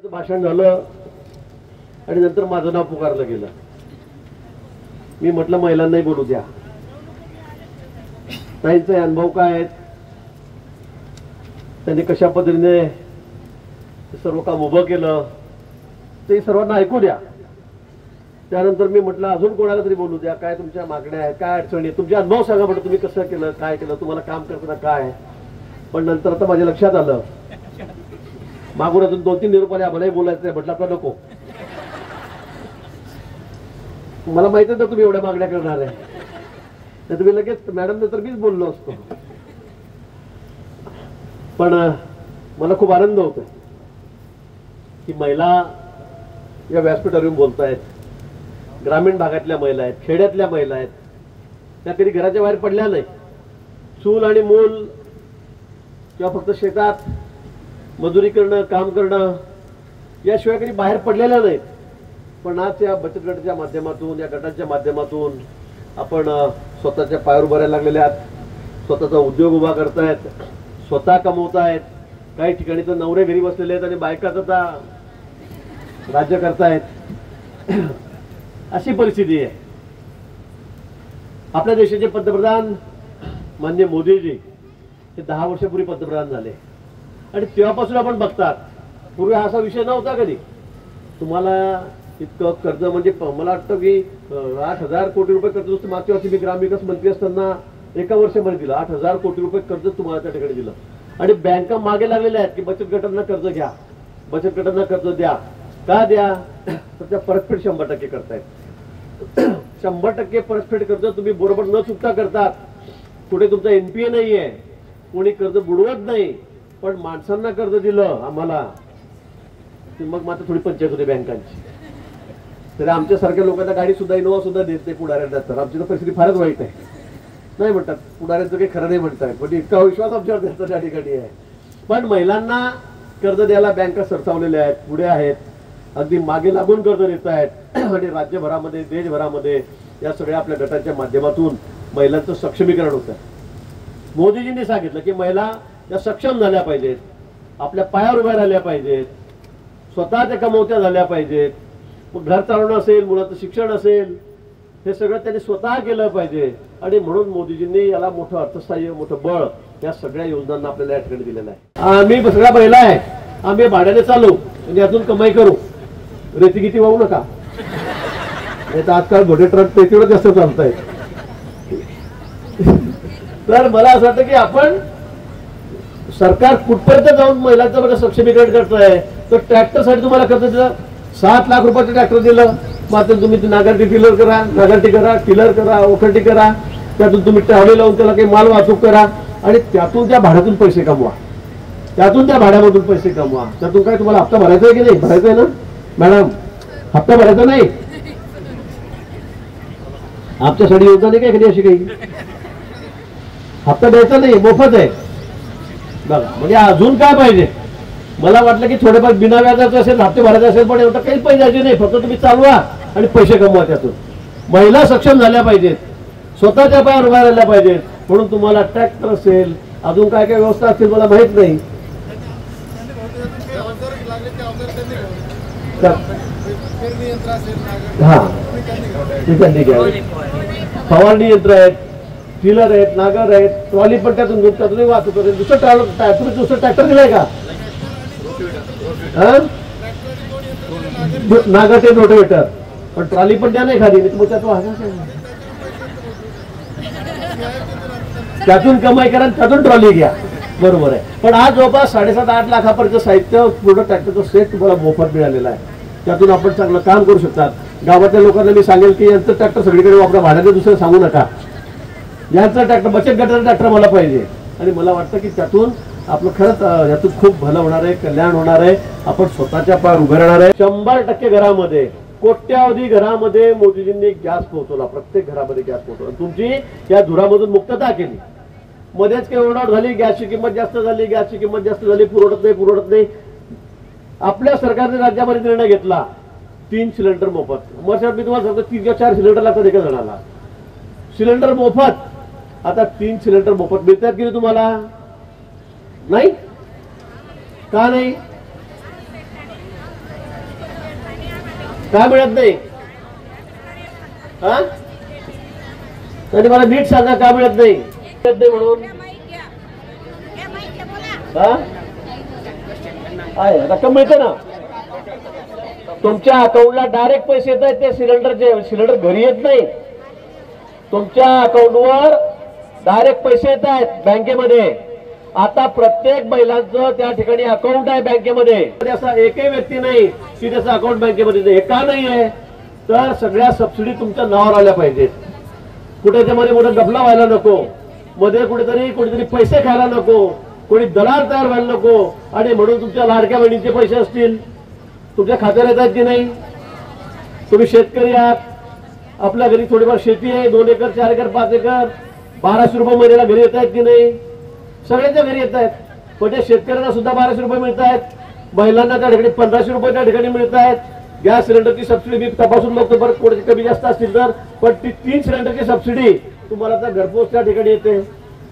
भाषण झालं आणि नंतर माझं नाव पुकारलं गेलं. मी म्हटलं महिलांनाही बोलू द्या, ताईंचे अनुभव काय आहेत, त्यांनी कशा पद्धतीने सर्व काम उभं केलं ते सर्वांना ऐकू द्या. त्यानंतर मी म्हटलं अजून कोणाला तरी बोलू द्या, काय तुमच्या मागण्या आहेत, काय अडचणी आहेत, तुमचे अनुभव सांगा, म्हटलं तुम्ही कसं केलं, काय केलं, तुम्हाला काम करताना काय. पण नंतर आता माझ्या लक्षात आलं, मागून अजून 2-3 निरोपाने आम्हालाही बोलायचं, म्हटलं आपला नको. मला माहिती आहे तुम्ही एवढ्या मागण्या करणार आहे, नाही तुम्ही लगेच मॅडम नंतर मीच बोललो असतो. पण मला खूप आनंद होतो की महिला या व्यासपीठावर येऊन बोलतायत. ग्रामीण भागातल्या महिला आहेत, खेड्यातल्या महिला आहेत, त्या कधी घराच्या बाहेर पडल्या नाही. चूल आणि मूल किंवा फक्त शेतात मजुरी करणं, काम करणं याशिवाय कधी बाहेर पडलेल्या नाहीत. पण आज या बचत गटाच्या माध्यमातून, या गटाच्या माध्यमातून आपण स्वतःच्या पायावर उभं राहायला लागलेले आहात, स्वतःचा उद्योग उभा करतायत, स्वतः कमवतायत. काही ठिकाणी तर नवरे घरी बसलेले आहेत आणि बायकाच आता राज्य करतायत. अशी परिस्थिती आहे. आपल्या देशाचे पंतप्रधान माननीय मोदीजी हे 10 वर्षापूर्वी पंतप्रधान झाले आणि तेव्हापासून आपण बघतात, पूर्वी हा असा विषय नव्हता कधी. तुम्हाला इतकं कर्ज म्हणजे मला वाटतं की 8,000 कोटी रुपये कर्ज नुसतं मागच्या वर्षी मी ग्रामविकास मंत्री असताना एका वर्षामध्ये दिलं. 8,000 कोटी रुपये कर्ज तुम्हाला त्या ठिकाणी दिलं. आणि बँका मागे लागलेल्या आहेत की बचत गटांना कर्ज घ्या, बचत गटांना कर्ज द्या. का द्या? तर त्या परतफेड 100% करतायत. 100% परतफेड कर्ज तुम्ही बरोबर न चुकता करतात. कुठे तुमचा NPA नाहीये, कोणी कर्ज बुडवत नाही. पण माणसांना कर्ज दिलं आम्हाला की मग मात्र थोडी पंचायत होते बँकांची. तरी आमच्यासारख्या लोकांना गाडी सुद्धा, इनोवा सुद्धा देत नाही पुढाऱ्यांना. तर आमची तर परिस्थिती फारच वाईट आहे. नाही म्हणतात पुढाऱ्यांचं काही खरं नाही म्हणतात, पण इतका विश्वास आमच्यावर त्यांचा त्या ठिकाणी आहे. पण महिलांना कर्ज द्यायला बँका सरसावलेल्या आहेत, पुढे आहेत, अगदी मागे लागून कर्ज देत आहेत. आणि राज्यभरामध्ये, देशभरामध्ये या सगळ्या आपल्या गटाच्या माध्यमातून महिलांचं सक्षमीकरण होतं. मोदीजींनी सांगितलं की महिला या सक्षम झाल्या पाहिजेत, आपल्या पायावर उभ्या राहिल्या पाहिजेत, स्वतःच्या कमवत्या झाल्या पाहिजेत. मग घर चालवणं असेल, मुलाचं शिक्षण असेल, हे सगळं त्यांनी स्वतः केलं पाहिजे. आणि म्हणून मोदीजींनी याला मोठं अर्थसहाय्य, मोठं बळ या सगळ्या योजनांना आपल्याला या ठिकाणी दिलेलं आहे. आम्ही सगळ्या महिला आहे, आम्ही भाड्याने चालू आणि यातून कमाई करू, रेती किती वाहू नका. नाही तर आजकाल मोठे ट्रक पेटीवर जास्त चालत आहेत. तर मला असं वाटतं की आपण सरकार कुठपर्यंत जाऊन महिलांचं बघा सक्षमीकरण करतोय. तर ट्रॅक्टरसाठी तुम्हाला कर्ज दिलं, 7 लाख रुपयाचं ट्रॅक्टर दिलं. मात्र तुम्ही नागारटी टिलर करा, नागारटी करा, टिलर करा, ओखंडी करा, त्यातून तुम्ही ट्रॅव्हली लावून त्याला काही माल वाहतूक करा आणि त्यातून त्या भाड्यातून पैसे कमवा, त्यातून त्या भाड्यामधून पैसे कमवा. त्यातून काय तुम्हाला हप्ता भरायचा आहे की नाही? भरायचा आहे ना मॅडम? हप्ता भरायचा नाही? आमच्यासाठी योजना नाही काय कधी अशी काही? हप्ता द्यायचा नाही, मोफत आहे बघा. म्हणजे अजून काय पाहिजे? मला वाटलं की थोडेफार बिना व्याजाचं असेल, हप्ते भरायचे असेल, पण एवढं काही पैसे द्यायचे नाही. फक्त तुम्ही चालवा आणि पैसे कमवा त्यातून. महिला सक्षम झाल्या पाहिजेत, स्वतःच्या पायावर उभ्या राहिल्या पाहिजेत. म्हणून तुम्हाला ट्रॅक्टर असेल, अजून काय काय व्यवस्था असतील मला माहित नाही. हा फवारणी यंत्र आहेत, टिलर आहेत, नागर आहेत, ट्रॉली पण त्यातून वाहतूक. दुसरं ट्रॅक्टर दिलाय का? नागर ते रोटावेटर, पण ट्रॉली पण द्या नाही खाली. मग त्यातून कमाई करा, त्यातून ट्रॉली घ्या. बरोबर आहे. पण आज जवळपास 7.5-8 लाखापर्यंत साहित्य पूर्ण ट्रॅक्टरचं सेट तुम्हाला मोफत मिळालेला आहे. त्यातून आपण चांगलं काम करू शकतात. गावातल्या लोकांना मी सांगेल की यांचं ट्रॅक्टर सगळीकडे वापरा, भाड्याने दुसरं सांगू नका. यांचा ट्रॅक्टर, बचत गटाचा ट्रॅक्टर मला पाहिजे. आणि मला वाटतं की त्यातून आपलं खरंच यातून खूप भलं होणार आहे, कल्याण होणार आहे. आपण स्वतःच्या पायावर उभे राहणार आहे. 100% घरामध्ये, कोट्यावधी घरामध्ये मोदीजींनी गॅस पोहोचवला. प्रत्येक घरामध्ये गॅस पोहोचवला. तुमची या धुरामधून मुक्तता केली. मध्येच काही ओरडाट झाली, गॅसची किंमत जास्त झाली, गॅसची किंमत जास्त झाली, पुरवठत नाही. आपल्या सरकारने राज्यामध्ये निर्णय घेतला 3 सिलेंडर मोफत. मग मी तुम्हाला सांगतो 3 किंवा 4 सिलेंडर लागतात एका जणाला. सिलेंडर मोफत. आता 3 सिलेंडर मोफत मिळतात की तुम्हाला? नाही का? नाही का मिळत नाही? हा, आणि मला नीट सांगा का मिळत नाही? म्हणून हा, आहे रक्कम मिळते ना तुमच्या अकाउंटला, डायरेक्ट पैसे येत आहेत ते सिलेंडरचे. सिलेंडर घरी येत नाही, तुमच्या अकाउंटवर डायरेक्ट पैसे येत आहेत बँकेमध्ये. आता प्रत्येक महिलांचं त्या ठिकाणी अकाउंट आहे बँकेमध्ये. असा एकही व्यक्ती नाही की त्याचं अकाउंट बँकेमध्ये नाही. हे का नाही आहे? तर सगळ्या सबसिडी तुमच्या नावावर आल्या पाहिजेत. कुठे त्यामध्ये मोठा गफला व्हायला नको, मध्ये कुठेतरी पैसे खायला नको, कोणी दलाल तयार व्हायला नको. आणि म्हणून तुमच्या लाडक्या बहिणीचे पैसे असतील तुमच्या खात्यावर येतात की नाही? तुम्ही शेतकरी आहात, आपल्या घरी थोडीफार शेती आहे, 2 एकर 4 एकर 5 एकर, 1200 रुपये महिन्याला घरी येत आहेत की नाही? सगळ्यांच्या घरी येत आहेत. पण ते शेतकऱ्यांना सुद्धा 1200 रुपये मिळत आहेत, महिलांना त्या ठिकाणी 1500 रुपये त्या ठिकाणी मिळत आहेत. गॅस सिलेंडरची सबसिडी मी तपासून बघतो बरं, कोणाची कमी जास्त असतील तर. पण ती 3 सिलेंडरची सबसिडी तुम्हाला आता घरपोच त्या ठिकाणी येते.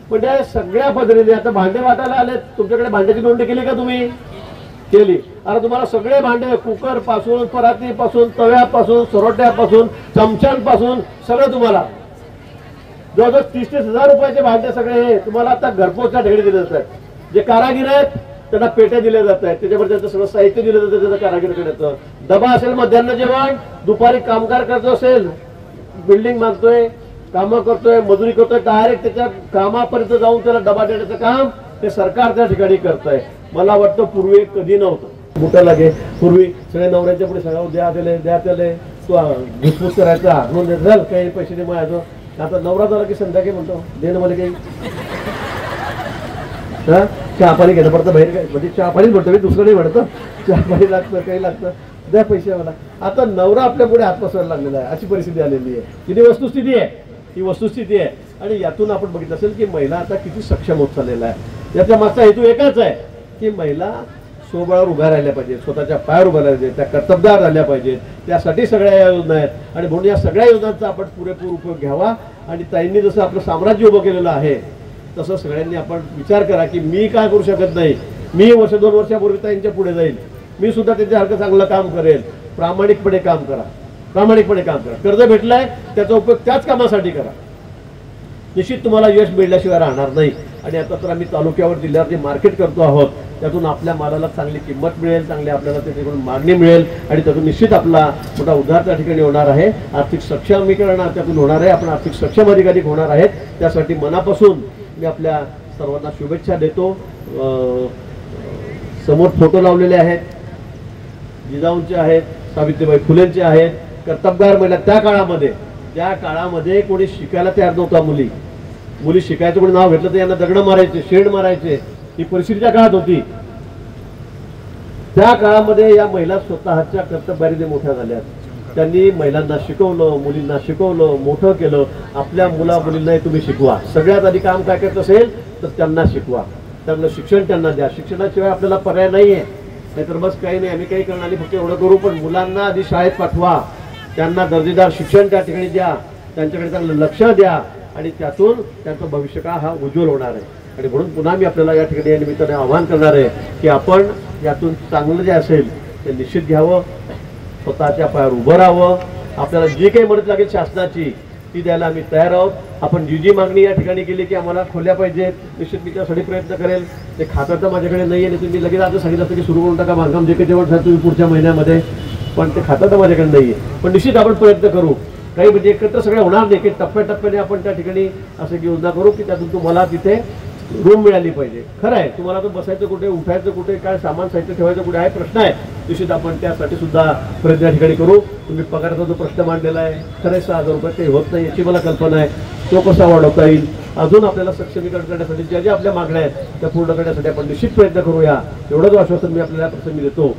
पण त्या सगळ्या पद्धतीने आता भांडे वाटायला आले. तुमच्याकडे भांड्याची नोंदणी केली का तुम्ही? केली. आता तुम्हाला सगळे भांडे, कुकर पासून, पराती पासून, तव्यापासून, सरोट्यापासून, चमच्यांपासून सगळं तुम्हाला जवळजवळ 30,000 रुपयाचे भांडे सगळे हे तुम्हाला आता घरपोचच्या ठिकाणी दिले जात आहेत. जे कारागीर आहेत त्यांना पेट्या दिल्या जात आहेत, त्याच्यावर त्यांचं सगळं साहित्य दिलं जातं, त्याचं कारागिरीकडे येतं. डबा असेल मध्यान्ह जेवण, दुपारी कामगार करतो असेल, बिल्डिंग बांधतोय, कामं करतोय, मजुरी करतोय, डायरेक्ट त्याच्या कामापर्यंत जाऊन त्याला डबा देण्याचं काम हे सरकार त्या ठिकाणी करतंय. मला वाटतं पूर्वी कधी नव्हतं. मोठं लागे पूर्वी सगळे नवऱ्याच्या पुढे सगळं द्या त्याले तू घुसफुस करायचा, म्हणून झालं काही पैसे दे म्हणायचो. आता नवरा झाला की संध्याकाळी म्हणतो देणं मला काही चहा पाणी घेणं पडतं बाहेर. काय म्हणजे चहा पाणीच म्हणतो मी, दुसरं नाही म्हणतं. चहा पाणी लागतं, काही लागतं, द्या पैसे मला. आता नवरा आपल्या पुढे हात पसरायला लागलेला आहे, अशी परिस्थिती आलेली आहे. किती वस्तुस्थिती आहे, ही वस्तुस्थिती आहे. आणि यातून आपण बघितलं असेल की महिला आता किती सक्षम होत चाललेला आहे. याचा मागचा हेतू एकच आहे की महिला स्वबळावर उभ्या राहिल्या पाहिजेत, स्वतःच्या पायावर उभ्या राहिल्या पाहिजेत, त्या कर्तबगार झाल्या पाहिजेत. त्यासाठी सगळ्या या योजना आहेत. आणि म्हणून या सगळ्या योजनांचा आपण पुरेपूर उपयोग घ्यावा. आणि ताईंनी जसं आपलं साम्राज्य उभं केलेलं आहे तसं सगळ्यांनी आपण विचार करा की मी काय करू शकत नाही. मी 1-2 वर्षापूर्वी ताईंच्या पुढे जाईल, मी सुद्धा त्यांच्यासारखं चांगलं काम करेल. प्रामाणिकपणे काम करा, प्रामाणिकपणे काम करा. कर्ज भेटलंय त्याचा उपयोग त्याच कामासाठी करा. निश्चित तुम्हाला यश मिळल्याशिवाय राहणार नाही. आणि आता तर आम्ही तालुक्यावर जिल्ह्यावर जे मार्केट करतो आहोत त्यातून आपल्या मालाला चांगली किंमत मिळेल, चांगली आपल्याला त्याच्याकडून मागणी मिळेल. आणि त्यातून निश्चित आपला मोठा उद्धार त्या ठिकाणी होणार आहे. आर्थिक सक्षमीकरण त्यातून होणार आहे. आपण आर्थिक सक्षम अधिकारी होणार आहेत. त्यासाठी मनापासून मी आपल्या सर्वांना शुभेच्छा देतो. समोर फोटो लावलेले आहेत, जिजाऊंचे आहेत, सावित्रीबाई फुलेंचे आहेत. कर्तबगार महिला त्या काळामध्ये, ज्या काळामध्ये कोणी शिकायला तयार नव्हता, मुली शिकायचं कोणी नाव घेतलं तर यांना दगड मारायचे, शेड मारायचे, ही परिस्थितीच्या काळात होती. त्या काळामध्ये या महिला स्वतःच्या कर्तबगारीने मोठ्या झाल्या. त्यांनी महिलांना शिकवलं, मुलींना शिकवलं, मोठं केलं. आपल्या मुला मुलींनाही तुम्ही शिकवा. सगळ्यात आधी काम काय करत असेल तर त्यांना शिकवा, त्यांना शिक्षण त्यांना द्या. शिक्षणाशिवाय आपल्याला पर्याय नाही आहे. नाहीतर बस काही नाही आम्ही काही करणार नाही, फक्त एवढं करू. पण मुलांना आधी शाळेत पाठवा, त्यांना दर्जेदार शिक्षण त्या ठिकाणी द्या, त्यांच्याकडे चांगलं लक्ष द्या. आणि त्यातून त्यांचं भविष्यकाळ हा उज्ज्वल होणार आहे. आणि म्हणून पुन्हा मी आपल्याला या ठिकाणी या निमित्ताने आवाहन करणार आहे की आपण यातून चांगलं जे असेल ते निश्चित घ्यावं, स्वतःच्या पायावर उभं राहावं. आपल्याला जी काही मदत लागेल शासनाची ती द्यायला आम्ही तयार आहोत. आपण जी मागणी या ठिकाणी केली की आम्हाला खोल्या पाहिजेत, निश्चित मी त्यासाठी प्रयत्न करेल. ते खातं तर माझ्याकडे नाही आहे, तुम्ही लगेच आता सांगितलं असतं की सुरू करून टाका बांधकाम जे काही जेवण तुम्ही पुढच्या महिन्यामध्ये, पण ते खातं तर माझ्याकडे नाही आहे. पण निश्चित आपण प्रयत्न करू. काही म्हणजे एकत्र सगळे होणार नाही की टप्प्याटप्प्याने आपण त्या ठिकाणी असं योजना करू की त्यातून तुम्हाला तिथे रूम मिळाली पाहिजे. खरं आहे, तुम्हाला तर बसायचं कुठे, उठायचं कुठे, काय सामान साहित्य ठेवायचं कुठे आहे प्रश्न आहे. निश्चित आपण त्यासाठी सुद्धा प्रयत्न या ठिकाणी करू. तुम्ही पगाराचा जो प्रश्न मांडलेला आहे, खरं 6,000 रुपये काही होत नाही याची मला कल्पना आहे. तो कसा वाढवता येईल, अजून आपल्याला सक्षमीकरण करण्यासाठी ज्या ज्या आपल्या मागण्या आहेत त्या पूर्ण करण्यासाठी आपण निश्चित प्रयत्न करूया. एवढंच आश्वासन मी आपल्याला प्रसंगी देतो.